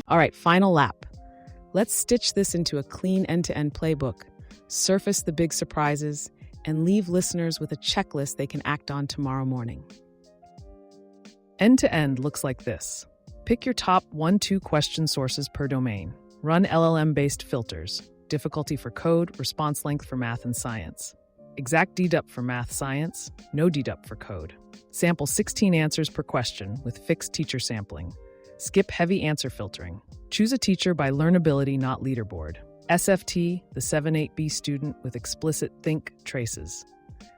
All right, final lap. Let's stitch this into a clean end-to-end playbook, surface the big surprises, and leave listeners with a checklist they can act on tomorrow morning. End-to-end looks like this. Pick your top 1-2 question sources per domain. Run LLM-based filters. Difficulty for code, response length for math and science. Exact dedup for math science, no dedup for code. Sample 16 answers per question with fixed teacher sampling. Skip heavy answer filtering. Choose a teacher by learnability, not leaderboard. SFT, the 7-8B student with explicit think traces.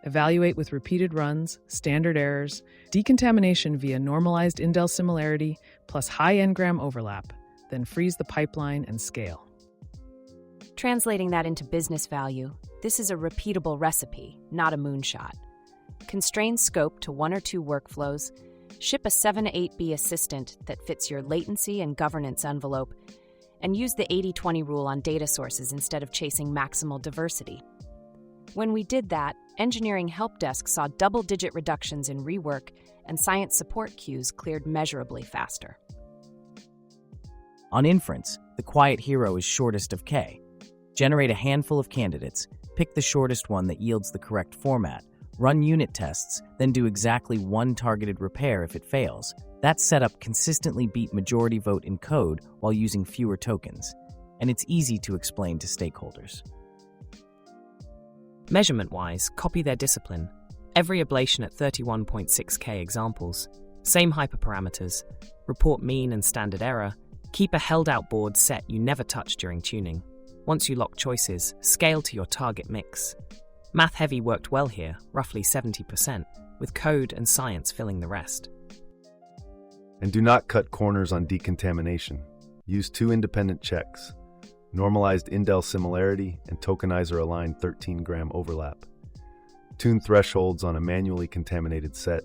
Evaluate with repeated runs, standard errors, decontamination via normalized indel similarity, plus high n-gram overlap, then freeze the pipeline and scale. Translating that into business value, this is a repeatable recipe, not a moonshot. Constrain scope to 1 or 2 workflows, ship a 7-8B assistant that fits your latency and governance envelope, and use the 80-20 rule on data sources instead of chasing maximal diversity. When we did that, engineering help desk saw double-digit reductions in rework, and science support queues cleared measurably faster. On inference, the quiet hero is shortest of K. Generate a handful of candidates, pick the shortest one that yields the correct format, run unit tests, then do exactly 1 targeted repair if it fails. That setup consistently beat majority vote in code while using fewer tokens, and it's easy to explain to stakeholders. Measurement-wise, copy their discipline. Every ablation at 31.6K examples. Same hyperparameters. Report mean and standard error. Keep a held-out board set you never touch during tuning. Once you lock choices, scale to your target mix. Math heavy worked well here, roughly 70%, with code and science filling the rest. And do not cut corners on decontamination. Use 2 independent checks. Normalized indel similarity and tokenizer aligned 13-gram overlap. Tune thresholds on a manually contaminated set.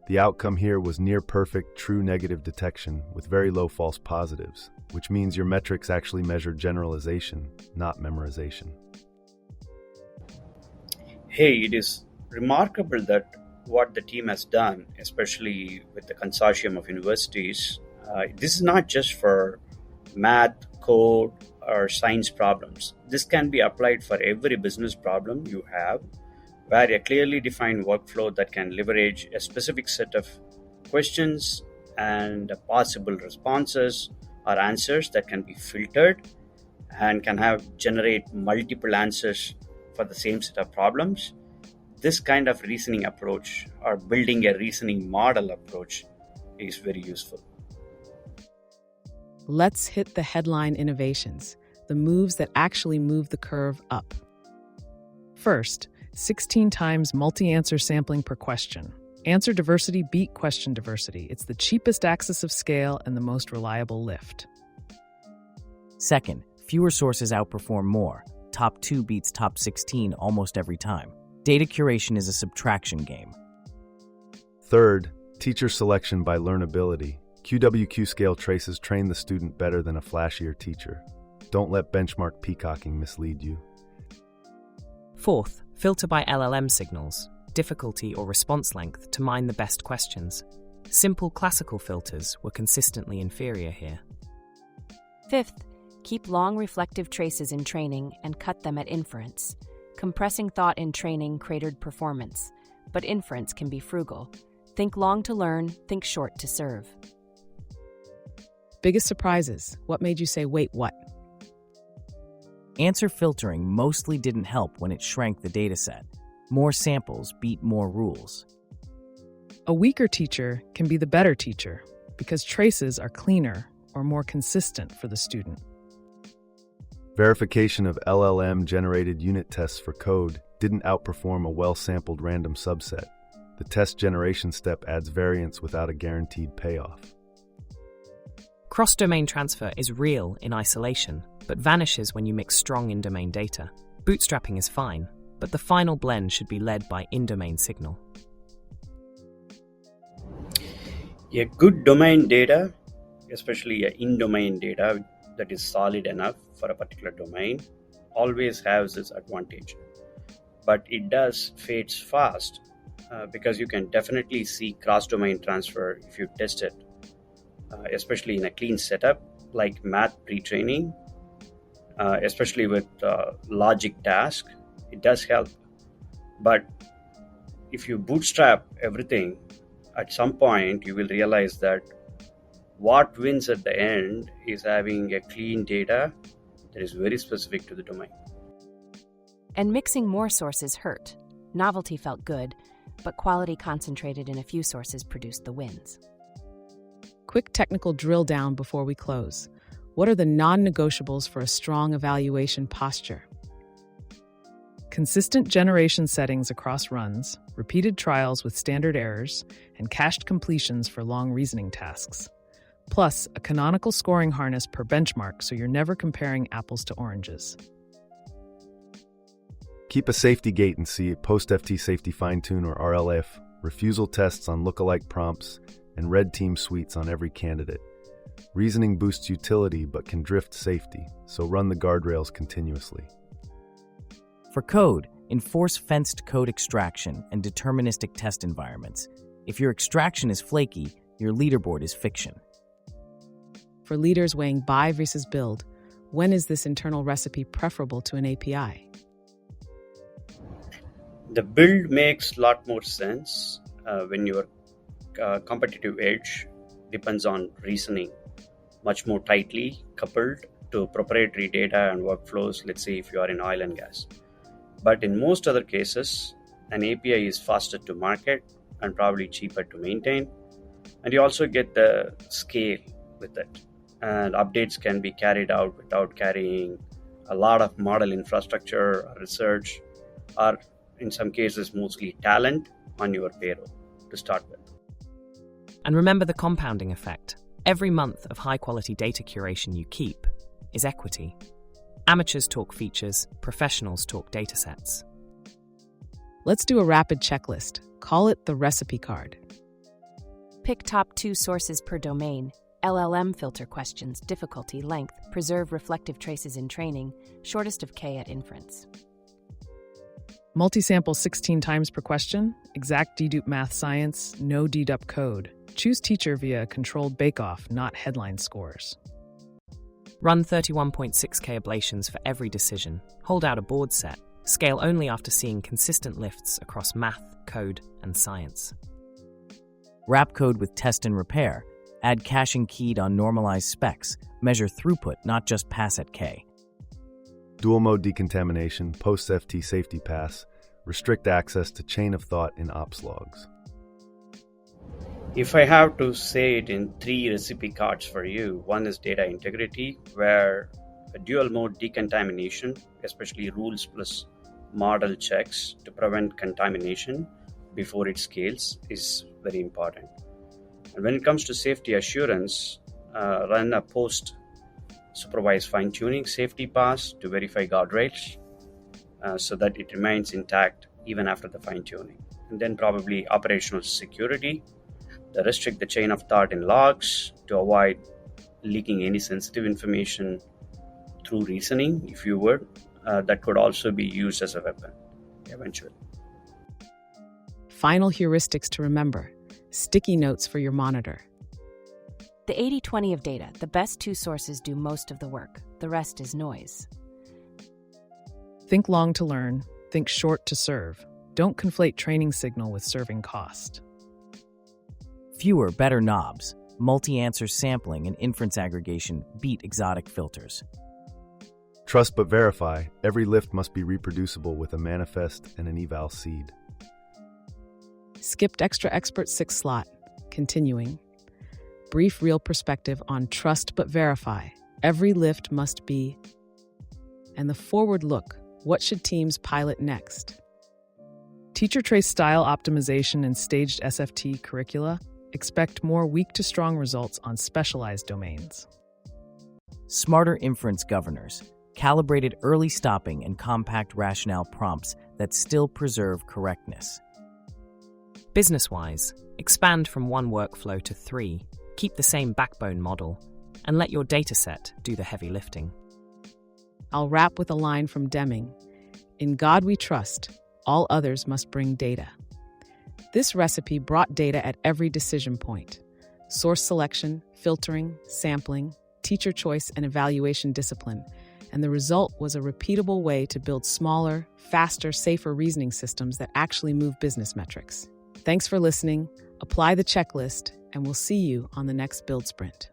The outcome here was near perfect true negative detection with very low false positives, which means your metrics actually measure generalization, not memorization. Hey, it is remarkable that what the team has done, especially with the consortium of universities, this is not just for math, code, or science problems. This can be applied for every business problem you have, where a clearly defined workflow that can leverage a specific set of questions and possible responses or answers that can be filtered and can generate multiple answers for the same set of problems. This kind of reasoning approach or building a reasoning model approach is very useful. Let's hit the headline innovations, the moves that actually move the curve up. First, 16 times multi-answer sampling per question. Answer diversity beat question diversity. It's the cheapest axis of scale and the most reliable lift. Second, fewer sources outperform more. Top 2 beats top 16 almost every time. Data curation is a subtraction game. Third, teacher selection by learnability. QWQ scale traces train the student better than a flashier teacher. Don't let benchmark peacocking mislead you. Fourth, filter by LLM signals, difficulty or response length to mine the best questions. Simple classical filters were consistently inferior here. Fifth, keep long reflective traces in training and cut them at inference. Compressing thought in training cratered performance, but inference can be frugal. Think long to learn, think short to serve. Biggest surprises. What made you say, wait, what? Answer filtering mostly didn't help when it shrank the dataset. More samples beat more rules. A weaker teacher can be the better teacher because traces are cleaner or more consistent for the student. Verification of LLM-generated unit tests for code didn't outperform a well-sampled random subset. The test generation step adds variance without a guaranteed payoff. Cross-domain transfer is real in isolation, but vanishes when you mix strong in-domain data. Bootstrapping is fine, but the final blend should be led by in-domain signal. A good domain data, especially in-domain data that is solid enough for a particular domain, always has this advantage. But it does fades fast because you can definitely see cross-domain transfer if you test it, especially in a clean setup like math pre-training, especially with logic task. It does help. But if you bootstrap everything, at some point you will realize that what wins at the end is having a clean data that is very specific to the domain. And mixing more sources hurt. Novelty felt good, but quality concentrated in a few sources produced the wins. Quick technical drill down before we close. What are the non-negotiables for a strong evaluation posture? Consistent generation settings across runs, repeated trials with standard errors, and cached completions for long reasoning tasks. Plus, a canonical scoring harness per benchmark so you're never comparing apples to oranges. Keep a safety gate and see post-FT safety fine-tune or RLF, refusal tests on lookalike prompts, and red team suites on every candidate. Reasoning boosts utility but can drift safety, so run the guardrails continuously. For code, enforce fenced code extraction and deterministic test environments. If your extraction is flaky, your leaderboard is fiction. For leaders weighing buy versus build, when is this internal recipe preferable to an API? The build makes a lot more sense when your competitive edge depends on reasoning much more tightly coupled to proprietary data and workflows, let's say if you are in oil and gas. But in most other cases, an API is faster to market and probably cheaper to maintain. And you also get the scale with it. And updates can be carried out without carrying a lot of model infrastructure or research, or in some cases, mostly talent on your payroll to start with. And remember the compounding effect. Every month of high-quality data curation you keep is equity. Amateurs talk features, professionals talk datasets. Let's do a rapid checklist. Call it the recipe card. Pick top 2 sources per domain. LLM filter questions, difficulty, length, preserve reflective traces in training, shortest of K at inference. Multi-sample 16 times per question, exact dedupe math science, no dedupe code. Choose teacher via a controlled bake-off, not headline scores. Run 31.6K ablations for every decision. Hold out a board set. Scale only after seeing consistent lifts across math, code, and science. Wrap code with test and repair. Add caching keyed on normalized specs. Measure throughput, not just pass at K. Dual mode decontamination, post-FT safety pass, restrict access to chain of thought in ops logs. If I have to say it in 3 recipe cards for you, one is data integrity, where a dual mode decontamination, especially rules plus model checks to prevent contamination before it scales, is very important. And when it comes to safety assurance, run a post-supervised fine-tuning safety pass to verify guardrails so that it remains intact even after the fine-tuning. And then probably operational security, restrict the chain of thought in logs to avoid leaking any sensitive information through reasoning, if you would. That could also be used as a weapon eventually. Final heuristics to remember. Sticky notes for your monitor. The 80-20 of data, the best 2 sources do most of the work. The rest is noise. Think long to learn. Think short to serve. Don't conflate training signal with serving cost. Fewer, better knobs. Multi-answer sampling and inference aggregation beat exotic filters. Trust but verify. Every lift must be reproducible with a manifest and an eval seed. Skipped extra expert 6 slot. Continuing. Brief real perspective on trust but verify. Every lift must be. And the forward look. What should teams pilot next? Teacher trace style optimization and staged SFT curricula. Expect more weak to strong results on specialized domains. Smarter inference governors. Calibrated early stopping and compact rationale prompts that still preserve correctness. Business-wise, expand from 1 workflow to 3, keep the same backbone model, and let your dataset do the heavy lifting. I'll wrap with a line from Deming. In God we trust, all others must bring data. This recipe brought data at every decision point: source selection, filtering, sampling, teacher choice, and evaluation discipline. And the result was a repeatable way to build smaller, faster, safer reasoning systems that actually move business metrics. Thanks for listening. Apply the checklist, and we'll see you on the next Build Sprint.